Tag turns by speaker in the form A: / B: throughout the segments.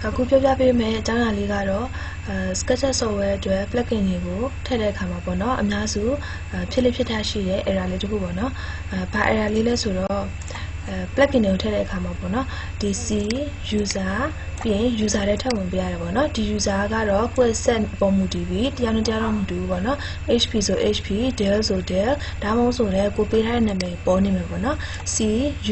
A: အခုပြောပြပေးမယ်အကြောင်းအရာလေးကတော့SketchUp software အတွက် plugin တွေကိုထည့်တဲ့အခါမှာပေါ့နော်အများစုဖြစ်လိဖြစ်ထရှိတဲ့ error လေးတစ်ခုပေါ့နော်ဘာ error လေးလဲဆိုတော့plugin တွေကိုထည့်တဲ့အခါမှာပေါ့နော်ဒီ C user ပြီးရင် user တွေထည့်ဝင်ပေးရတယ်ပေါ့နော်ဒီ user ကတော့ကိုယ့် set ပုံမူတည်ပြီးတရားနဲ့တရားတော့မတူဘူးပေါ့နော် HP ဆို HP Dell ဆို Dell ဒါမှမဟုတ်ဆိုလည်းကိုပေးထားတဲ့နာမည်ပေါ်နေမှာပေါ့နော် C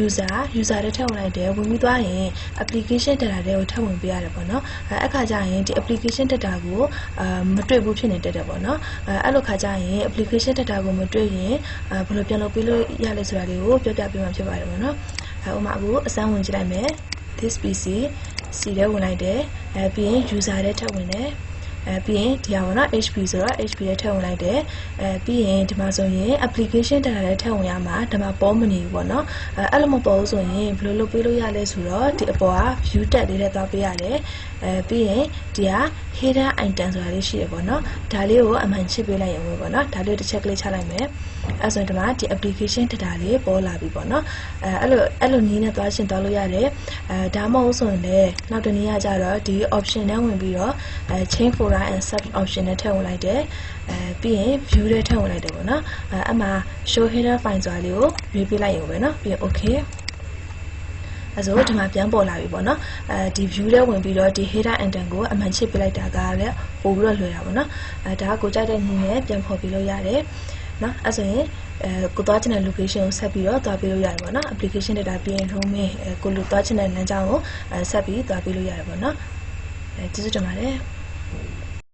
A: user တွေထည့်ဝင်လိုက်တယ်ဝင်ပြီးသွားရင် application data တွေကိုထည့်ဝင်ပေးရတယ်ပေါ့နော်အခါကျရင်ဒီ application data ကိုမတွေ့ဘူးဖြစ်နေတတ်တယ်ပေါ့နော်အဲ့လိုခါကျရင် application data ကိုမတွေ့ရင်ဘယ်လိုပြန်လုပ်ပေးလို့ရလဲဆိုတာလေးကိုပြောပြပေးမှာဖြစ်ပါတယ်ပေါ့နော်ဥပမာအခုအစမ်းဝင်ကြည့်လိုက်မယ် this PC C ထဲဝင်လိုက်တယ်ပြီးရင် user ထဲထည့်ဝင်တယ်ပြီးရင်ဒီဟာပေါ့နော် HP ဆိုတော့ HP ထဲထည့်ဝင်လိုက်တယ်ပြီးရင်ဒီမှာဆိုရင် application data ထဲထည့်ဝင်ရမှာဒီမှာပေါ်မနေဘူးပေါ့နော်အဲ့လိုမပေါ်ဘူးဆိုရင်ဘယ်လိုလုပ်ပေးလို့ရလဲဆိုတော့ဒီအပေါ်က view tab လေးနဲ့သွားပေးရတယ်ပြီးရင်ဒီက hidden item ဆိုတာလေးရှိတယ်ပေါ့နော်ဒါလေးကိုအမှန်ချစ်ပေးလိုက်ရင်ဝင်ပေါ့နော်ဒါလေးတစ်ချက်ကလေးချလိုက်မယ်အဲ့ဆိုရင်ဒီမှာဒီ application data လေးပေါ်လာပြီပေါ့နော်အဲ့လိုနည်းနဲ့သွားရှင်းသွားလို့ရတယ်ဒါမှမဟုတ်ဆိုရင်လည်းနောက်တစ်နည်းကကြတော့ဒီ option နဲ့ဝင်ပြီးတော့change folder and sub option နဲ့ထည့်ဝင်လိုက်တယ်ပြီးရင် view ထဲထည့်ဝင်လိုက်တယ်ပေါ့နော်အမှ show header file ဆိုတာလေးကိုရွေးပေးလိုက်ရုံပဲနော်ပြီးရင် okay အဲ့ဆိုဒီမှာပြန်ပေါ်လာပြီပေါ့နော်ဒီ view ထဲဝင်ပြီးတော့ဒီ header item ကိုအမှန်ချစ်ပေးလိုက်တာကလည်းပို့ပြီးတော့လွယ်တာပေါ့နော်ဒါကကိုကြိုက်တဲ့နည်းနဲ့ပြန်ဖော်ပြလို့ရတယ်နော်အဲ့ဆိုရင်ကိုသွားချင်တဲ့ location ကိုဆက်ပြီးတော့သွားပေးလို့ရတယ်ပေါ့နော် application data ပြီးရင် roaming ကိုလိုသွားချင်တဲ့လမ်းကြောင်းကိုဆက်ပြီးသွားပေးလို့ရတယ်ပေါ့နော်ကျေးဇူးတင်ပါတယ်